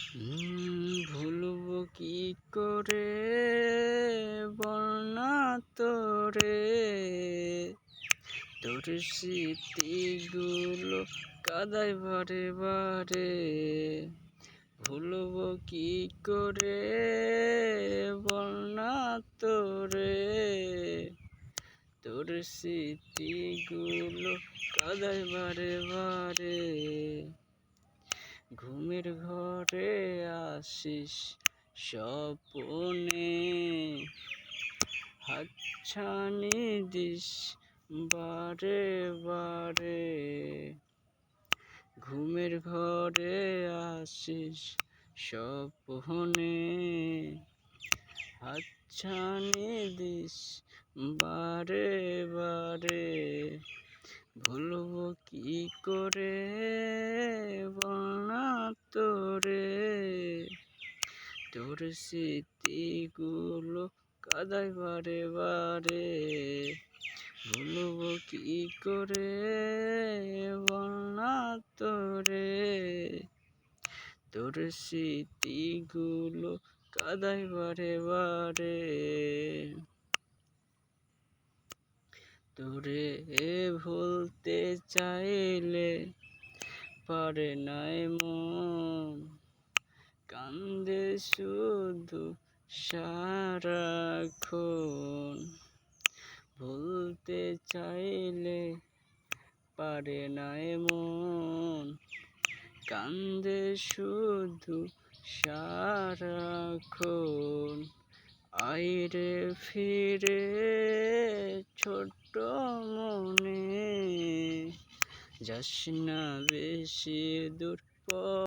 ভুলবো কি করে বলনা তোরে, তোর স্মৃতিগুলো কাদায় বারে বারে। ভুলবো কি করে বলনা তোরে, তোর স্মৃতিগুলো কাদায় বারে বারে। ঘুমের ঘরে আসিস স্বপনে, হাতছানি দিস বারে বারে। ঘুমের ঘরে আসিস স্বপনে, হাতছানি দিস বারে বারে। ভুলবো কি করে বলনা তোরে, তোর স্মৃতিগুলো কাদায় বারে বারে। ভুলবো কি করে বলনা তোরে, তোর স্মৃতিগুলো কাদায় বারে বারে। তোরে ভুলতে চাইলে পারে নাই মন, কান্দে শুধু সারাক্ষণ। ভুলতে চাইলে পারে নাই মন, কান্দে শুধু সারাক্ষণ। আইরে ফিরে ছোট মনে, যাস না বেশি দূর।